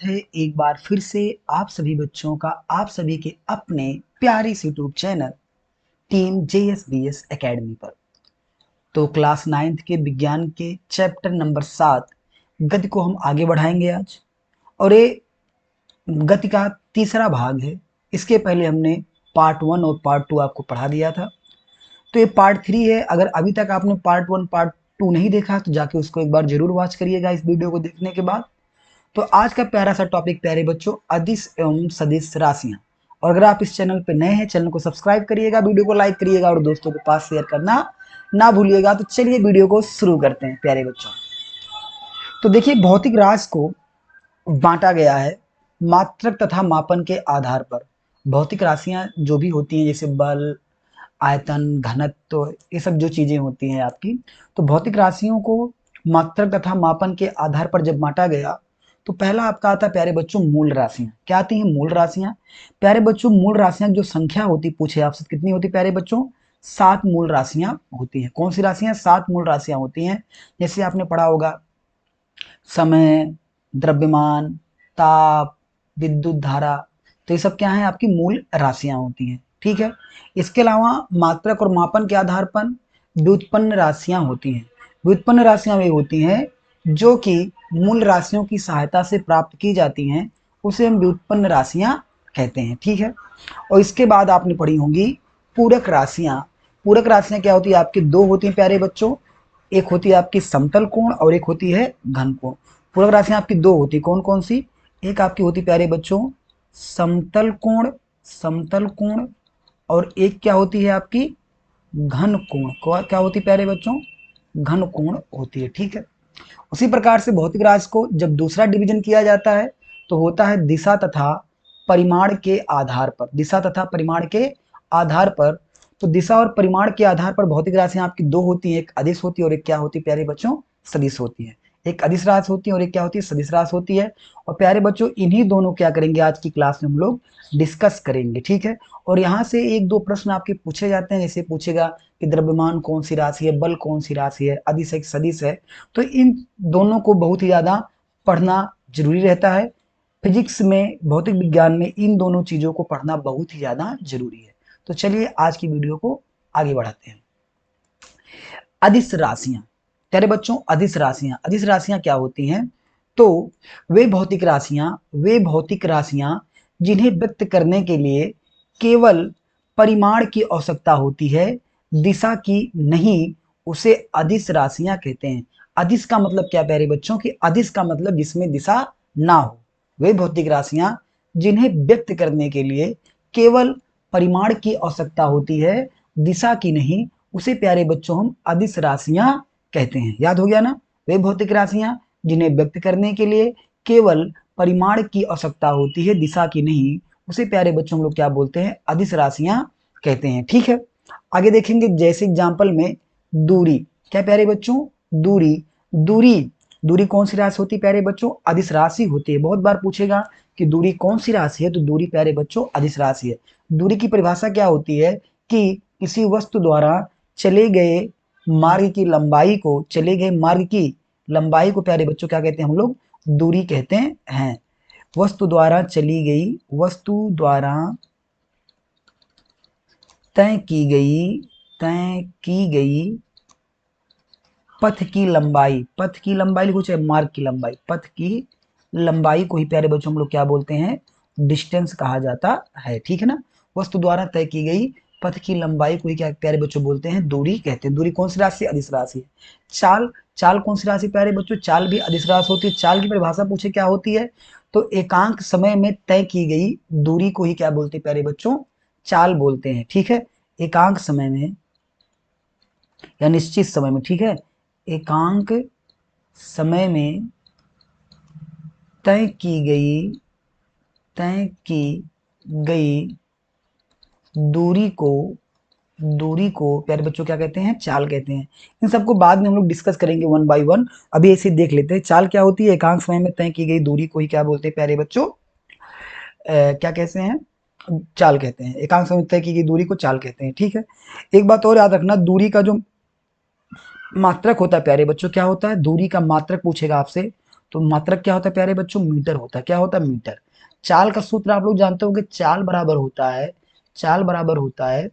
स्वागत है एक बार फिर से आप सभी बच्चों का आप सभी के अपने प्यारे से YouTube channel team JSBS academy पर। तो क्लास 9th के विज्ञान के चैप्टर नंबर 7 गति को हम आगे बढ़ाएंगे आज। और ये गति का तीसरा भाग है। इसके पहले हमने पार्ट 1 और पार्ट 2 आपको पढ़ा दिया था। तो ये पार्ट 3 है। अगर अभी तक आपने पार्ट 1 पार्ट 2 नहीं देखा तो जाके उसको एक बार जरूर वॉच करिएगा इस वीडियो को देखने के बाद। तो आज का प्यारा सा टॉपिक प्यारे बच्चों, अदिश एवं सदिश राशियां। और अगर आप इस चैनल पे नए हैं, चैनल को सब्सक्राइब करिएगा, वीडियो को लाइक करिएगा और दोस्तों के पास शेयर करना ना भूलिएगा। तो चलिए वीडियो को शुरू करते हैं प्यारे बच्चों। तो देखिए, भौतिक राशि को बांटा गया है मात्रक तथा मापन के आधार पर। भौतिक राशियां जो भी होती हैं, जैसे बल, आयतन, घनत्व, तो ये सब जो चीजें होती हैं आपकी, तो भौतिक राशियों को मात्रक तथा मापन के आधार पर जब बांटा गया तो पहला आपका आता है प्यारे बच्चों मूल राशियां। क्या आती हैं? मूल राशियां। प्यारे बच्चों, मूल राशियां जो संख्या होती, पूछे आपसे कितनी होती प्यारे बच्चों? 7 मूल राशियां होती हैं। कौन सी राशियां? 7 मूल राशियां होती हैं। जैसे आपने पढ़ा होगा, समय, द्रव्यमान, ताप, विद्युत धारा, तो ये सब क्या है? आपकी मूल राशियां होती हैं। ठीक है। इसके अलावा मात्रक और मापन के आधार पर व्युत्पन्न राशियां होती हैं। व्युत्पन्न राशियां वे होती हैं जो कि मूल राशियों की सहायता से प्राप्त की जाती हैं, उसे हम व्युत्पन्न राशियां कहते हैं। ठीक है। और इसके बाद आपने पढ़ी होंगी पूरक राशियां। पूरक राशियां क्या होती है? आपकी दो होती हैं प्यारे बच्चों, एक होती है आपकी समतल कोण और एक होती है घन कोण। पूरक राशियां आपकी दो होती, कौन कौन सी? एक आपकी होती प्यारे बच्चों समतल कोण, समतल कोण, और एक क्या होती है आपकी? घन कोण। क्या होती प्यारे बच्चों? घन कोण होती है। ठीक है। उसी प्रकार से भौतिक राशि को जब दूसरा डिवीजन किया जाता है तो होता है दिशा तथा परिमाण के आधार पर। दिशा तथा परिमाण के आधार पर, तो दिशा और परिमाण के आधार पर भौतिक राशियां आपकी दो होती हैं, एक अदिश होती है और एक क्या होती है प्यारे बच्चों? सदिश होती है। एक अदिश राशि होती है और एक क्या होती है? सदिश राशि होती है। और प्यारे बच्चों, इन्हीं दोनों क्या करेंगे आज की क्लास में हम लोग डिस्कस करेंगे। ठीक है। और यहाँ से एक दो प्रश्न आपके पूछे जाते हैं। जैसे पूछेगा कि द्रव्यमान कौन सी राशि है, बल कौन सी राशि है, अदिश है, सदिश है। तो इन दोनों को बहुत ही ज्यादा पढ़ना जरूरी रहता है। फिजिक्स में, भौतिक विज्ञान में इन दोनों चीजों को पढ़ना बहुत ही ज्यादा जरूरी है। तो चलिए आज की वीडियो को आगे बढ़ाते हैं। अदिश राशियां। प्यारे बच्चों, अदिश राशियां क्या होती हैं? तो वे भौतिक राशियां जिन्हें व्यक्त करने के लिए केवल परिमाण की आवश्यकता होती है, दिशा की नहीं, उसे अदिश राशियां कहते हैं। अदिश का मतलब क्या प्यारे बच्चों? कि अदिश का मतलब जिसमें दिशा ना हो। वे भौतिक राशियां जिन्हें व्यक्त करने के लिए केवल परिमाण की आवश्यकता होती है, दिशा की नहीं, उसे प्यारे बच्चों हम अदिश राशियां कहते हैं। याद हो गया ना? वे भौतिक राशियां जिन्हें व्यक्त करने के लिए केवल परिमाण की आवश्यकता होती है, दिशा की नहीं, उसे प्यारे बच्चों हम लोग क्या बोलते हैं? अदिश राशियां कहते हैं। ठीक है। आगे देखेंगे, जैसे एग्जाम्पल में दूरी। क्या प्यारे बच्चों? दूरी। दूरी दूरी कौन सी राशि होती है प्यारे बच्चों? अदिश राशि होती है। बहुत बार पूछेगा कि दूरी कौन सी राशि है, तो दूरी प्यारे बच्चों अदिश राशि है। दूरी की परिभाषा क्या होती है? कि किसी वस्तु द्वारा चले गए मार्ग की लंबाई को, चले गए मार्ग की लंबाई को प्यारे बच्चों क्या कहते हैं हम लोग? दूरी कहते हैं। वस्तु द्वारा चली गई, वस्तु द्वारा तय की गई, तय की गई पथ की लंबाई, पथ की लंबाई लिखो चाहे मार्ग की लंबाई, पथ की लंबाई को ही प्यारे बच्चों हम लोग क्या बोलते हैं? डिस्टेंस कहा जाता है। ठीक है ना? वस्तु द्वारा तय की गई पथ की लंबाई को ही क्या प्यारे बच्चों बोलते हैं? दूरी कहते हैं। दूरी कौन सी राशि? अदिश राशि है। चाल, चाल कौन सी राशि प्यारे बच्चों? चाल भी अदिश राशि होती है। चाल की परिभाषा पूछे क्या होती है? तो एकांक समय में तय की गई दूरी को ही क्या बोलते हैं प्यारे बच्चों? चाल बोलते हैं। ठीक है। एकांक समय में या निश्चित समय में, ठीक है, एकांक समय में तय की गई, तय की गई दूरी को प्यारे बच्चों क्या कहते हैं? चाल कहते हैं। इन सबको बाद में हम लोग डिस्कस करेंगे वन बाय वन। अभी ऐसे देख लेते हैं चाल क्या होती है। एकांक समय में तय की गई दूरी को ही क्या बोलते हैं प्यारे बच्चों? क्या कहते हैं? चाल कहते हैं। एकांक समय में तय की गई दूरी को चाल कहते हैं। ठीक है। एक बात और याद रखना, दूरी का जो मात्रक होता है प्यारे बच्चों, क्या होता है? दूरी का मात्रक पूछेगा आपसे तो मात्रक क्या होता है प्यारे बच्चों, मीटर होता है। क्या होता है, मीटर। चाल का सूत्र आप लोग जानते होंगे, चाल बराबर होता है, चाल बराबर होता है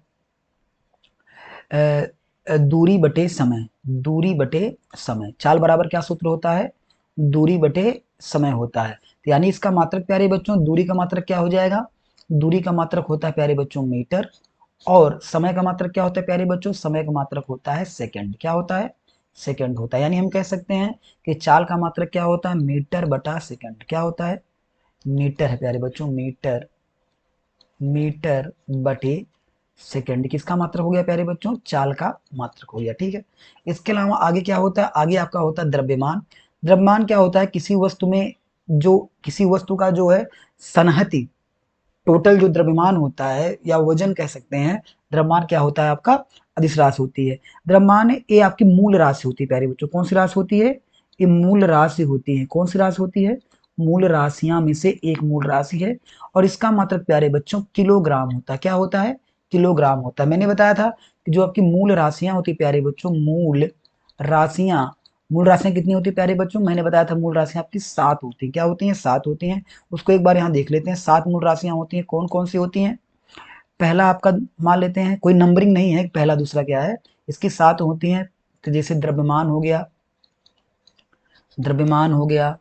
दूरी बटे समय, दूरी बटे समय। चाल बराबर क्या सूत्र होता है, दूरी बटे समय होता है। तो यानी इसका मात्रक प्यारे बच्चों, दूरी का मात्रक क्या हो जाएगा, दूरी का मात्रक होता है प्यारे बच्चों मीटर, और समय का मात्रक क्या होता है प्यारे बच्चों, समय का मात्रक होता है सेकंड। क्या होता है, सेकंड होता है। यानी हम कह सकते हैं कि चाल का मात्रक क्या होता है, मीटर बटा सेकंड। क्या होता है, मीटर है प्यारे बच्चों, मीटर, मीटर बटे सेकंड। किसका मात्रक हो गया प्यारे बच्चों, चाल का मात्रक हो गया। ठीक है, इसके अलावा आगे क्या होता है, आगे आपका होता है द्रव्यमान। द्रव्यमान क्या होता है, किसी वस्तु में जो, किसी वस्तु का जो है सनहति, टोटल जो द्रव्यमान होता है या वजन कह सकते हैं, द्रव्यमान क्या होता है आपका, अदिश राशि होती है। द्रव्यमान ये आपकी मूल राशि होती है प्यारे बच्चों। कौन सी राशि होती है, ये मूल राशि होती है। कौन सी राशि होती है, मूल राशियां में से एक मूल राशि है, और इसका मात्रक प्यारे बच्चों किलोग्राम होता है। क्या होता है, किलोग्राम होता है। मैंने बताया था कि जो आपकी मूल राशियां होती है प्यारे बच्चों, राशियां मूल राशियां कितनी होती है प्यारे बच्चों, मैंने बताया था मूल राशियां आपकी 7 होती है। क्या होती हैं, 7 होती हैं। उसको एक बार यहाँ देख लेते हैं, 7 मूल राशियां होती हैं। कौन कौन सी होती हैं, पहला आपका मान लेते हैं, कोई नंबरिंग नहीं है पहला दूसरा क्या है, इसकी 7 होती हैं। तो जैसे द्रव्यमान हो गया, द्रव्यमान हो गया,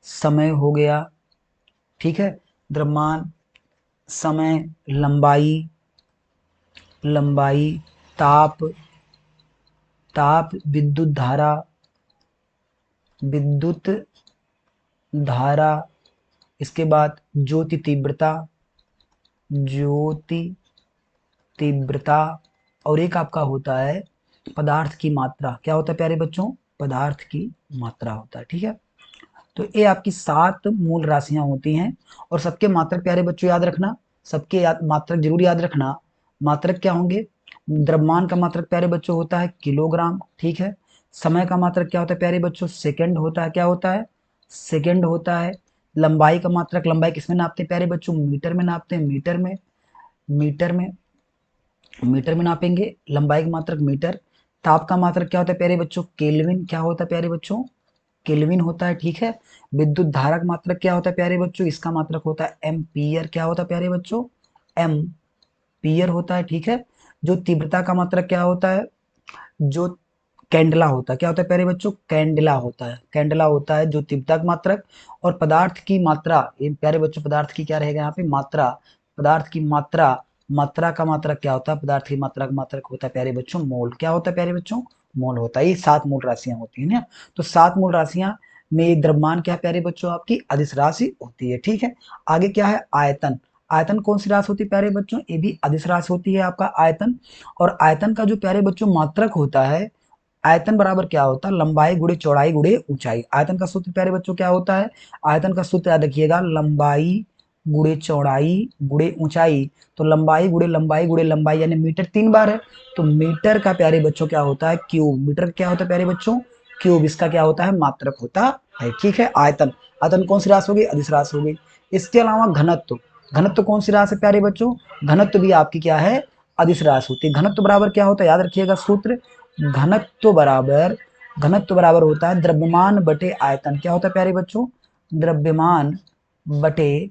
समय हो गया, ठीक है, द्रव्यमान, समय, लंबाई, लंबाई, ताप, ताप, विद्युत धारा, विद्युत धारा, इसके बाद ज्योति तीव्रता, ज्योति तीव्रता, और एक आपका होता है पदार्थ की मात्रा। क्या होता है प्यारे बच्चों, पदार्थ की मात्रा होता है। ठीक है, तो ये आपकी 7 मूल राशियां होती हैं, और सबके मात्रक प्यारे बच्चों याद रखना, सबके मात्रक जरूर याद रखना। मात्रक क्या होंगे, द्रव्यमान का मात्रक प्यारे बच्चों होता है किलोग्राम। ठीक है, समय का मात्रक क्या होता है प्यारे बच्चों, सेकंड होता है। क्या होता है, सेकंड होता है। लंबाई का मात्रक, लंबाई किसमें नापते हैं प्यारे बच्चों, मीटर में नापते हैं, मीटर में, मीटर में, मीटर में नापेंगे लंबाई का मात्रक मीटर। ताप का मात्रक क्या होता है प्यारे बच्चों, केल्विन। क्या होता है प्यारे बच्चों, केल्विन होता है। ठीक है, विद्युत धारा का मात्रक क्या होता है प्यारे बच्चों, इसका मात्रक होता है एम्पियर। क्या होता है प्यारे बच्चों, एम्पियर होता है। ठीक है, जो तीव्रता का मात्रक क्या होता है, जो कैंडला होता है। क्या होता है प्यारे बच्चों, कैंडला होता है, कैंडला होता है जो तीव्रता का मात्रक। और पदार्थ की मात्रा, ये प्यारे बच्चों पदार्थ की क्या रहेगा यहाँ पे, मात्रा, पदार्थ की मात्रा, मात्रा का मात्रक क्या होता है, पदार्थ की मात्रा का मात्रक होता है प्यारे बच्चों मोल। क्या होता है प्यारे बच्चों, मोल होता है। ये 7 मूल राशियां होती है ना, तो 7 मूल राशियां में द्रव्यमान क्या है प्यारे बच्चों, आपकी अदिश राशि होती है। ठीक है, आगे क्या है, आयतन। आयतन कौन सी राशि होती है प्यारे बच्चों, ये भी अदिश राशि होती है आपका आयतन। और आयतन का जो प्यारे बच्चों मात्रक होता है, आयतन बराबर क्या होता है, लंबाई गुणे चौड़ाई गुणे ऊंचाई। आयतन का सूत्र प्यारे बच्चों क्या होता है, आयतन का सूत्र याद रखिएगा, लंबाई गुणे चौड़ाई गुणे ऊंचाई। तो लंबाई गुणे लंबाई गुणे लंबाई, यानी मीटर 3 बार है, तो मीटर का प्यारे बच्चों क्या होता है, क्यूब। मीटर क्या होता है प्यारे बच्चों, क्यूब। इसका क्या होता है, मात्रक होता है। ठीक है, आयतन, आयतन कौन सी राशि होगी, अदिश राशि होगी। इसके अलावा घनत्व, घनत्व कौन सी राशि है प्यारे बच्चों, घनत्व भी आपकी क्या है, अदिश राशि होती है। घनत्व बराबर क्या होता है, याद रखिएगा सूत्र, घनत्व बराबर, घनत्व बराबर होता है द्रव्यमान बटे आयतन। क्या होता है प्यारे बच्चों, द्रव्यमान बटे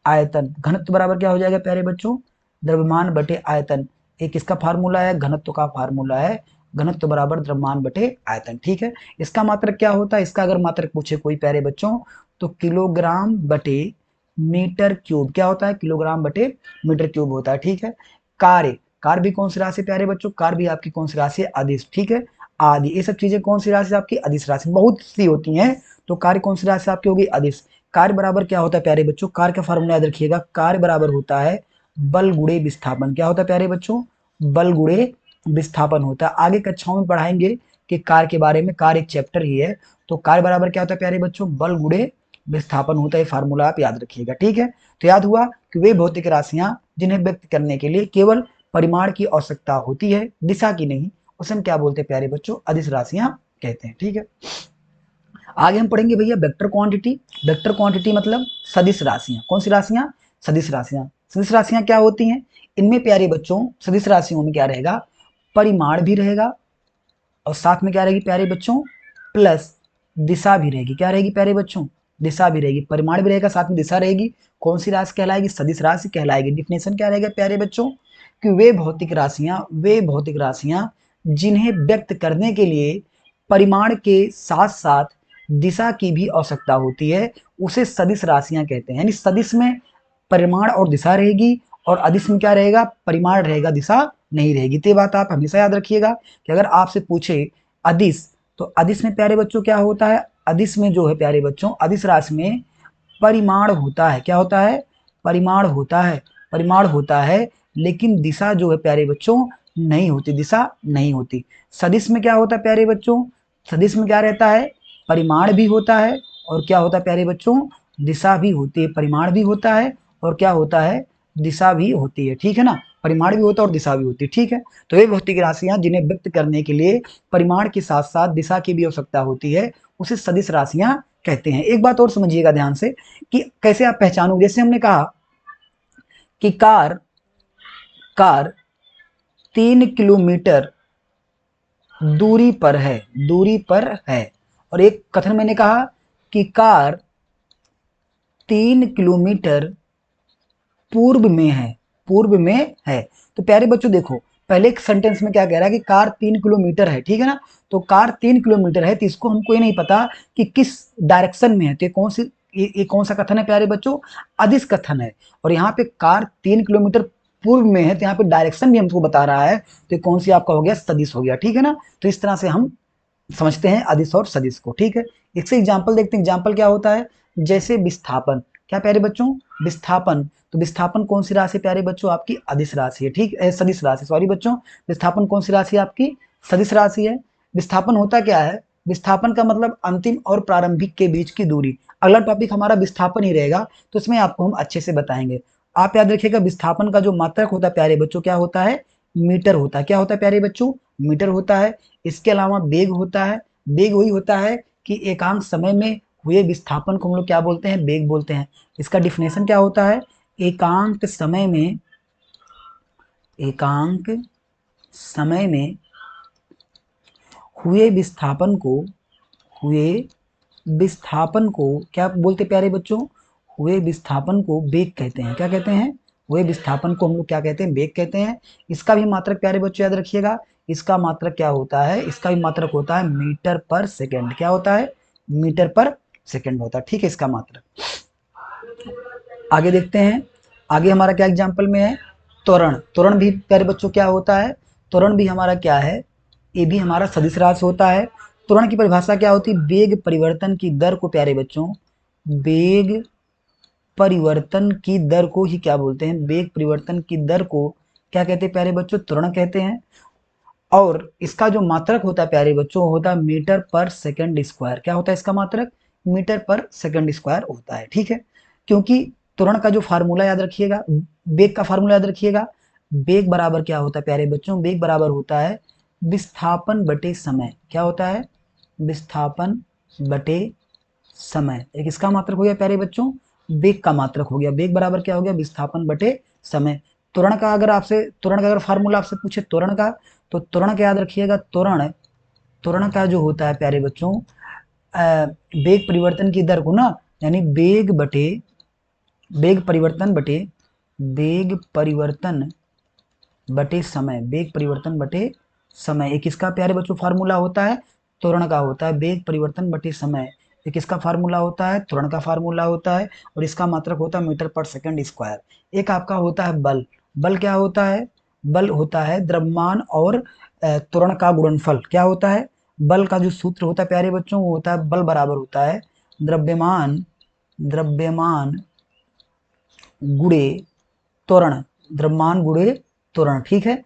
आयतन। घनत्व बराबर क्या हो जाएगा प्यारे बच्चों, द्रव्यमान बटे आयतन। एक किसका फार्मूला है, घनत्व का फार्मूला है, घनत्व बराबर द्रव्यमान बटे आयतन। ठीक है, इसका मात्रक क्या होता है, इसका अगर मात्रक पूछे कोई प्यारे बच्चों, तो किलोग्राम बटे मीटर क्यूब। क्या होता है, किलोग्राम बटे मीटर क्यूब होता है। ठीक है, कार्य, कार्य भी कौन सी राशि प्यारे बच्चों, कार्य भी आपकी कौन सी राशि है, अदिश। ठीक है, आदि, ये सब चीजें कौन सी राशि आपकी, अदिश राशि, बहुत सी होती हैं। तो कार्य कौन सी राशि आपकी होगी, अदिश। कार्य बराबर क्या होता है प्यारे बच्चों, कार्य का फार्मूला याद रखिएगा, कार्य बराबर होता है बल गुणे विस्थापन। क्या होता है प्यारे बच्चों, बल गुणे विस्थापन होता है। आगे कक्षाओं में पढ़ाएंगे कि कार्य के बारे में, कार्य एक चैप्टर ही है। तो कार्य बराबर क्या होता है प्यारे बच्चों, बल गुणे विस्थापन होता है। फार्मूला आप याद रखिएगा। ठीक है, तो याद हुआ कि वे भौतिक राशियां जिन्हें व्यक्त करने के लिए केवल परिमाण की आवश्यकता होती है, दिशा की नहीं, उसे हम क्या बोलते हैं प्यारे बच्चों, अदिश राशियां कहते हैं। ठीक है, आगे हम पढ़ेंगे भैया वेक्टर क्वांटिटी। वेक्टर क्वांटिटी मतलब सदिश राशियां। कौन सी राशियां, सदिश राशियां। सदिश राशियां क्या होती हैं, इनमें प्यारे बच्चों सदिश राशियों में क्या रहेगा, परिमाण भी रहेगा, और साथ में क्या रहेगी प्यारे बच्चों, प्लस दिशा भी रहेगी। क्या रहेगी प्यारे बच्चों? दिशा भी रहेगी, परिमाण भी रहेगा, साथ में दिशा रहेगी। कौन सी राशि कहलाएगी? सदिश राशि कहलाएगी। डिफिनेशन क्या रहेगा प्यारे बच्चों? कि वे भौतिक राशियां जिन्हें व्यक्त करने के लिए परिमाण के साथ साथ दिशा की भी आवश्यकता होती है, उसे सदिश राशियां कहते हैं। यानी सदिश में परिमाण और दिशा रहेगी, और अदिश में क्या रहेगा? परिमाण रहेगा, दिशा नहीं रहेगी। तो ये बात आप हमेशा याद रखिएगा कि अगर आपसे पूछे अदिश, तो अदिश में प्यारे बच्चों क्या होता है? अदिश में जो है प्यारे बच्चों, अदिश राशि में परिमाण होता है। क्या होता है? परिमाण होता है, परिमाण होता है, लेकिन दिशा जो है प्यारे बच्चों नहीं होती, दिशा नहीं होती। सदिश में क्या होता है प्यारे बच्चों? सदिश में क्या रहता है? परिमाण भी होता है, और क्या होता है प्यारे बच्चों? दिशा भी होती है। परिमाण भी होता है, और क्या होता है? दिशा भी होती है। ठीक है ना? परिमाण भी होता है और दिशा भी होती है। ठीक है, तो ये भौतिक राशियां जिन्हें व्यक्त करने के लिए परिमाण के साथ साथ दिशा की भी आवश्यकता होती है, उसे सदिश राशियां कहते हैं। एक बात और समझिएगा ध्यान से कि कैसे आप पहचानोगे। जैसे हमने कहा कि कार कार 3 किलोमीटर दूरी पर है, दूरी पर है। और एक कथन मैंने कहा कि कार 3 किलोमीटर पूर्व में है, पूर्व में है। तो प्यारे बच्चों देखो, पहले एक सेंटेंस में क्या कह रहा है कि कार 3 किलोमीटर है। ठीक है ना? तो कार 3 किलोमीटर है, तो इसको हमको ये नहीं पता कि किस डायरेक्शन में है। तो ये कौन सा कथन है प्यारे बच्चों? अदिश कथन है। और यहाँ पे कार 3 किलोमीटर पूर्व में है, तो यहाँ पे डायरेक्शन भी हमको बता रहा है, तो कौन सी आपका हो गया? सदिश हो गया। ठीक है ना? तो इस तरह से हम समझते हैं अदिश और सदिश को। ठीक है, इससे एग्जाम्पल देखते हैं। एग्जाम्पल क्या होता है? जैसे विस्थापन। क्या प्यारे बच्चों? विस्थापन। तो विस्थापन कौन सी राशि प्यारे बच्चों? आपकी अदिश राशि है। ठीक है, सदिश राशि, सॉरी बच्चों। विस्थापन कौन सी राशि है आपकी? सदिश राशि है। विस्थापन होता क्या है? विस्थापन का मतलब अंतिम और प्रारंभिक के बीच की दूरी। अगला टॉपिक हमारा विस्थापन ही रहेगा, तो इसमें आपको हम अच्छे से बताएंगे। आप याद रखिएगा, विस्थापन का जो मात्रक होता है प्यारे बच्चों, क्या होता है? मीटर होता है। क्या होता है प्यारे बच्चों? मीटर होता है। इसके अलावा वेग होता है। वेग वही होता है कि एकांक समय में हुए विस्थापन को हम लोग क्या बोलते हैं? वेग बोलते हैं। इसका डिफिनेशन क्या होता है? एकांक समय में एकांक समय में हुए विस्थापन को हुए विस्थापन को क्या बोलते प्यारे बच्चों? हुए विस्थापन को वेग कहते हैं। क्या कहते हैं? हुए विस्थापन को हम लोग क्या कहते हैं? वेग कहते हैं। इसका भी मात्रक प्यारे बच्चों याद रखिएगा, इसका मात्रक क्या होता है? इसका भी मात्रक होता है मीटर पर सेकेंड। क्या होता है? मीटर पर सेकेंड होता है। ठीक है, इसका मात्रक। आगे देखते हैं, आगे हमारा क्या एग्जाम्पल में है? त्वरण। त्वरण भी प्यारे बच्चों क्या होता है? त्वरण भी हमारा क्या है? ये भी हमारा सदिश राशि होता है। त्वरण की परिभाषा क्या होती है? वेग परिवर्तन की दर को प्यारे बच्चों, वेग परिवर्तन की दर को ही क्या बोलते हैं? वेग परिवर्तन की दर को क्या कहते हैं प्यारे बच्चों? त्वरण कहते हैं। और इसका जो मात्रक होता है प्यारे बच्चों, होता है मीटर पर सेकंड स्क्वायर। क्या होता है इसका मात्रक? मीटर पर सेकंड स्क्वायर होता है। ठीक है, क्योंकि त्वरण का जो फार्मूला याद रखिएगा, वेग का फार्मूला याद रखिएगा। वेग बराबर क्या होता है प्यारे बच्चों? वेग बराबर होता है विस्थापन बटे समय। क्या होता है? विस्थापन बटे समय। एक इसका मात्रक हो गया प्यारे बच्चों, वेग का मात्रक हो गया। वेग बराबर क्या हो गया? विस्थापन बटे समय। त्वरण का अगर फार्मूला आपसे पूछे त्वरण का, तो त्वरण का याद रखिएगा। त्वरण त्वरण का जो होता है प्यारे बच्चों, वेग परिवर्तन की दर को ना, यानी वेग परिवर्तन बटे वेग परिवर्तन बटे समय। वेग परिवर्तन बटे समय, एक इसका प्यारे बच्चों फार्मूला होता है। त्वरण का होता है वेग परिवर्तन बटे समय। एक इसका फार्मूला होता है, त्वरण का फार्मूला होता है, और इसका मात्रक होता है मीटर पर सेकंड स्क्वायर। एक आपका होता है बल। बल क्या होता है? बल होता है द्रव्यमान और त्वरण का गुणनफल। क्या होता है? बल का जो सूत्र होता है प्यारे बच्चों, वो होता है बल बराबर होता है द्रव्यमान द्रव्यमान गुणे त्वरण। द्रव्यमान गुणे त्वरण। ठीक है,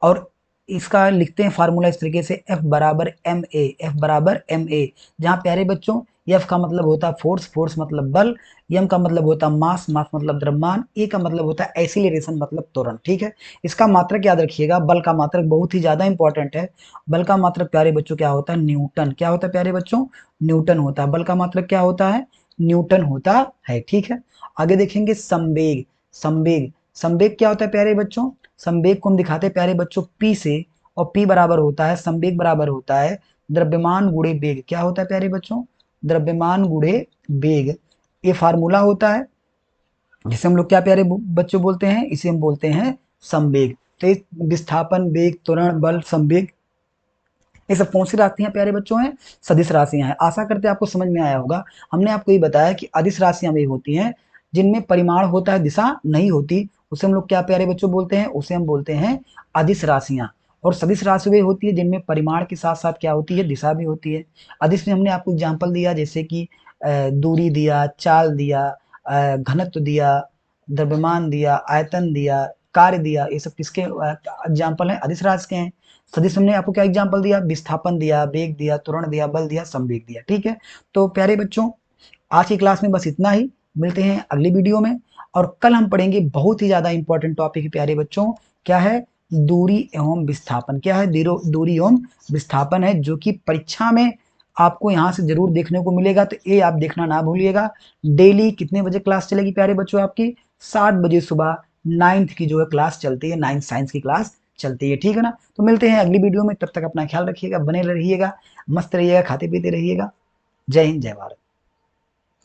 और इसका लिखते हैं फार्मूला इस तरीके से, F बराबर एम ए। एफ बराबर एम ए, जहाँ प्यारे बच्चों F का मतलब होता है फोर्स, फोर्स मतलब बल, M का मतलब होता है मास, मास मतलब द्रव्यमान, E का मतलब होता है एक्सीलरेशन मतलब त्वरण। ठीक है, इसका मात्रक याद रखिएगा। बल का मात्रक बहुत ही ज्यादा इंपॉर्टेंट है। बल का मात्रक प्यारे बच्चों क्या होता है? न्यूटन। क्या होता है प्यारे बच्चों? न्यूटन होता है। बल का मात्रक क्या होता है? न्यूटन होता है। ठीक है, आगे देखेंगे संवेग। संवेग संवेग क्या होता है प्यारे बच्चों? संवेग को हम दिखाते हैं प्यारे बच्चों P से, और P बराबर होता है, संवेग बराबर होता है द्रव्यमान गुणे वेग क्या होता है प्यारे बच्चों? द्रव्यमान गुणे वेग, ये फार्मूला होता है जिसे हम लोग क्या प्यारे बच्चों बोलते हैं? इसे हम बोलते हैं संवेग। तो विस्थापन, वेग, त्वरण, बल, संवेग, ये सब कौन सी राशियां प्यारे बच्चों हैं? सदिश राशियां हैं। आशा करते हैं आपको समझ में आया होगा। हमने आपको ये बताया कि अदिश राशियां वे होती हैं जिनमें परिमाण होता है, दिशा नहीं होती, उसे हम लोग क्या प्यारे बच्चों बोलते हैं? उसे हम बोलते हैं अदिश राशियां। और सदिश राशि वे होती है जिनमें परिमाण के साथ साथ क्या होती है? दिशा भी होती है। अदिश में हमने आपको एग्जाम्पल दिया, जैसे कि दूरी दिया, चाल दिया, घनत्व दिया, द्रव्यमान दिया, आयतन दिया, कार्य दिया, ये सब किसके एग्जाम्पल हैं? अदिश राशि के हैं। सदिश हमने आपको क्या एग्जाम्पल दिया? विस्थापन दिया, वेग दिया, त्वरण दिया, बल दिया, संवेग दिया। ठीक है, तो प्यारे बच्चों आज की क्लास में बस इतना ही। मिलते हैं अगली वीडियो में, और कल हम पढ़ेंगे बहुत ही ज्यादा इंपॉर्टेंट टॉपिक है प्यारे बच्चों। क्या है? दूरी एवं विस्थापन। क्या है? दूरी एवं विस्थापन है, जो कि परीक्षा में आपको यहाँ से जरूर देखने को मिलेगा। तो ये आप देखना ना भूलिएगा। डेली कितने बजे क्लास चलेगी प्यारे बच्चों? आपकी 7 बजे सुबह 9th की जो है क्लास चलती है, 9th साइंस की क्लास चलती है। ठीक है ना? तो मिलते हैं अगली वीडियो में, तब तक अपना ख्याल रखिएगा, बने रहिएगा, मस्त रहिएगा, खाते पीते रहिएगा। जय हिंद, जय भारत।